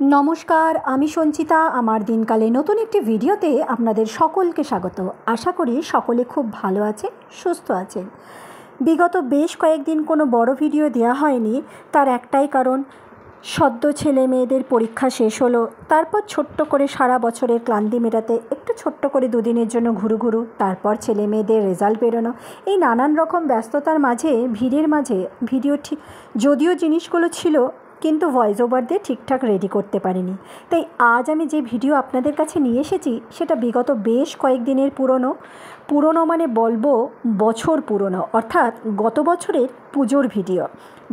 নমস্কার, আমি সঞ্চিতা। আমার দিনকালে নতুন একটি ভিডিওতে আপনাদের সকলকে স্বাগত। আশা করি সকলে খুব ভালো আছেন, সুস্থ আছেন। বিগত বেশ কয়েকদিন কোনো বড় ভিডিও দেওয়া হয়নি, তার একটাই কারণ, সদ্য ছেলে মেয়েদের পরীক্ষা শেষ হলো। তারপর ছোট্ট করে সারা বছরের ক্লান্তি মেটাতে একটু ছোট্ট করে দুদিনের জন্য ঘুরু, তারপর ছেলে মেয়েদের রেজাল্ট বেরোনো। এই নানান রকম ব্যস্ততার মাঝে, ভিড়ের মাঝে ভিডিও ঠিক যদিও জিনিসগুলো ছিল, কিন্তু ভয়েস ওভার দিয়ে ঠিকঠাক রেডি করতে পারিনি। তাই আজ আমি যে ভিডিও আপনাদের কাছে নিয়ে এসেছি সেটা বিগত বেশ কয়েকদিনের পুরনো মানে বলবো বছর পুরনো, অর্থাৎ গত বছরের পুজোর ভিডিও।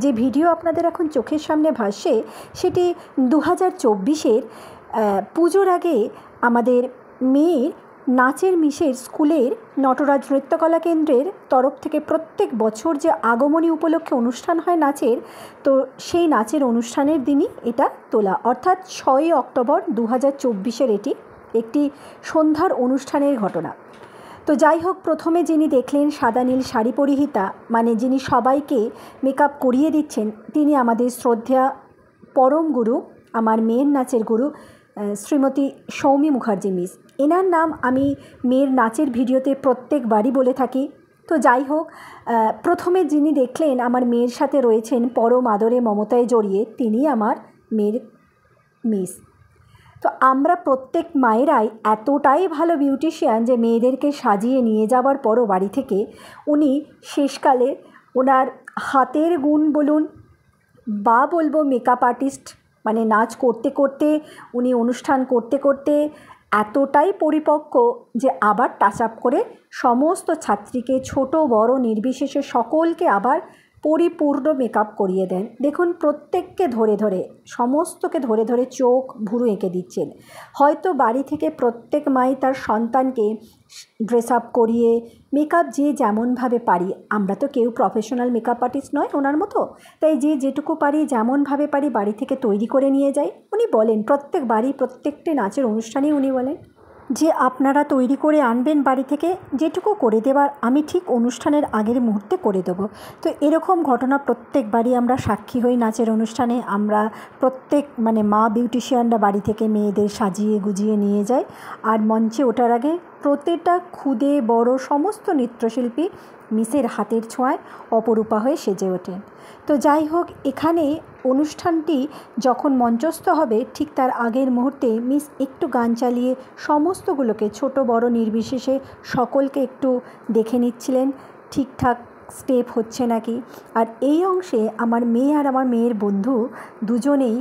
যে ভিডিও আপনাদের এখন চোখের সামনে ভাসছে সেটি 2024-এর পুজোর আগে আমাদের মেয়ের নাচের মিশের স্কুলের নটরাজ নৃত্যকলা কেন্দ্রের তরফ থেকে প্রত্যেক বছর যে আগমনী উপলক্ষে অনুষ্ঠান হয় নাচের, তো সেই নাচের অনুষ্ঠানের দিনই এটা তোলা, অর্থাৎ 6ই অক্টোবর 2024-এর এটি একটি সন্ধ্যার অনুষ্ঠানের ঘটনা। তো যাই হোক, প্রথমে যিনি দেখলেন সাদা নীল শাড়ি পরিহিতা, মানে যিনি সবাইকে মেকআপ করিয়ে দিচ্ছেন, তিনি আমাদের শ্রদ্ধেয়া পরম গুরু, আমার মেয়ের নাচের গুরু শ্রীমতী সৌমি মুখার্জি মিস। এনার নাম আমি মেয়ের নাচের ভিডিওতে প্রত্যেকবারই বলে থাকি। তো যাই হোক, প্রথমে যিনি দেখলেন আমার মেয়ের সাথে রয়েছেন পরম আদরে মমতায় জড়িয়ে, তিনি আমার মেয়ের মিস। তো আমরা প্রত্যেক মায়েরাই এতটাই ভালো বিউটিশিয়ান যে মেয়েদেরকে সাজিয়ে নিয়ে যাওয়ার পরও বাড়ি থেকে উনি শেষকালে ওনার হাতের গুণ বলুন বা বলবো মেকআপ আর্টিস্ট, মানে নাচ করতে করতে উনি অনুষ্ঠান করতে করতে এতটাই পরিপক্ক যে আবার টাচ আপ করে সমস্ত ছাত্রীকে ছোট বড় নির্বিশেষে সকলকে আবার পরিপূর্ণ মেকআপ করিয়ে দেন। দেখুন, প্রত্যেককে ধরে ধরে, সমস্তকে ধরে ধরে চোখ ভুরু এঁকে দিচ্ছেন। হয়তো বাড়ি থেকে প্রত্যেক মাই তার সন্তানকে ড্রেস আপ করিয়ে মেকআপ যে যেমনভাবে পারি, আমরা তো কেউ প্রফেশনাল মেকআপ আর্টিস্ট নয় ওনার মতো, তাই যে যেটুকু পারি যেমনভাবে পারি বাড়ি থেকে তৈরি করে নিয়ে যাই। উনি বলেন প্রত্যেক বাড়ি প্রত্যেকটি নাচের অনুষ্ঠানেই উনি বলেন যে আপনারা তৈরি করে আনবেন বাড়ি থেকে, যেটুকু করে দেবার আমি ঠিক অনুষ্ঠানের আগের মুহূর্তে করে দেবো। তো এরকম ঘটনা প্রত্যেকবারই আমরা সাক্ষী হই নাচের অনুষ্ঠানে। আমরা প্রত্যেক মা বিউটিশিয়ানরা বাড়ি থেকে মেয়েদের সাজিয়ে গুজিয়ে নিয়ে যায়, আর মঞ্চে ওঠার আগে প্রত্যেকটা ক্ষুদে বড় সমস্ত নৃত্যশিল্পী মিসের হাতের ছোঁয়ায় অপরূপা হয়ে সেজে ওঠেন। তো যাই হোক, এখানে অনুষ্ঠানটি যখন মঞ্চস্থ হবে ঠিক তার আগের মুহূর্তে মিস একটু গান চালিয়ে সমস্তগুলোকে ছোট বড় নির্বিশেষে সকলকে একটু দেখে নিচ্ছিলেন ঠিকঠাক স্টেপ হচ্ছে নাকি। আর এই অংশে আমার মেয়ে আর আমার মেয়ের বন্ধু দুজনেই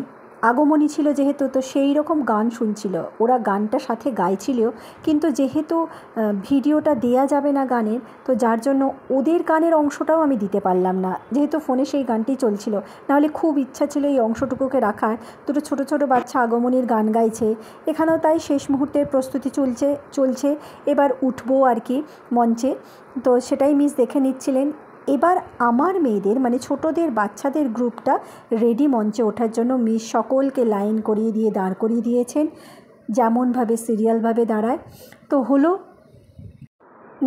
আগমনী ছিল যেহেতু, তো সেই রকম গান শুনছিল, ওরা গানটা সাথে গাইছিল, কিন্তু যেহেতু ভিডিওটা দেয়া যাবে না গানের, তো যার জন্য ওদের গানের অংশটাও আমি দিতে পারলাম না, যেহেতু ফোনে সেই গানটি চলছিল। নাহলে খুব ইচ্ছা ছিল এই অংশটুকুকে রাখার। দুটো ছোটো ছোটো বাচ্চা আগমনীর গান গাইছে, এখানেও তাই শেষ মুহূর্তের প্রস্তুতি চলছে, এবার উঠবো আর কি মঞ্চে, তো সেটাই মিস দেখে নিচ্ছিলেন। এবার আমার মেয়েদের ছোটদের বাচ্চাদের গ্রুপটা রেডি মঞ্চে ওঠার জন্য মিস সকলকে লাইন করিয়ে দিয়ে দাঁড় করিয়ে দিয়েছেন, যেমনভাবে সিরিয়ালভাবে দাঁড়ায়। তো হলো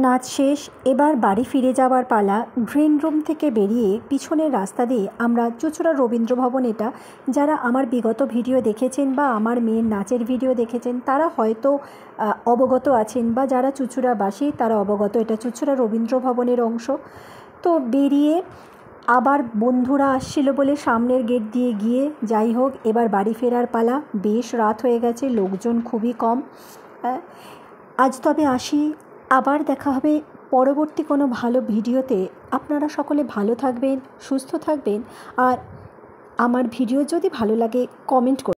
নাচ শেষ, এবার বাড়ি ফিরে যাওয়ার পালা। গ্রিন রুম থেকে বেরিয়ে পিছনের রাস্তা দিয়ে আমরা চুঁচুড়া রবীন্দ্রভবন, এটা যারা আমার বিগত ভিডিও দেখেছেন বা আমার মেয়ের নাচের ভিডিও দেখেছেন তারা হয়তো অবগত আছেন, বা যারা চুঁচুড়াবাসী তারা অবগত, এটা চুঁচুড়া রবীন্দ্রভবনের অংশ। তো বেরিয়ে আবার বন্ধুরা আসছিল বলে সামনের গেট দিয়ে গিয়ে, যাই হোক এবার বাড়ি ফেরার পালা। বেশ রাত হয়ে গেছে, লোকজন খুবই কম। আজ তবে আসি, আবার দেখা হবে পরবর্তী কোনো ভালো ভিডিওতে। আপনারা সকলে ভালো থাকবেন, সুস্থ থাকবেন, আর আমার ভিডিও যদি ভালো লাগে কমেন্ট করবেন।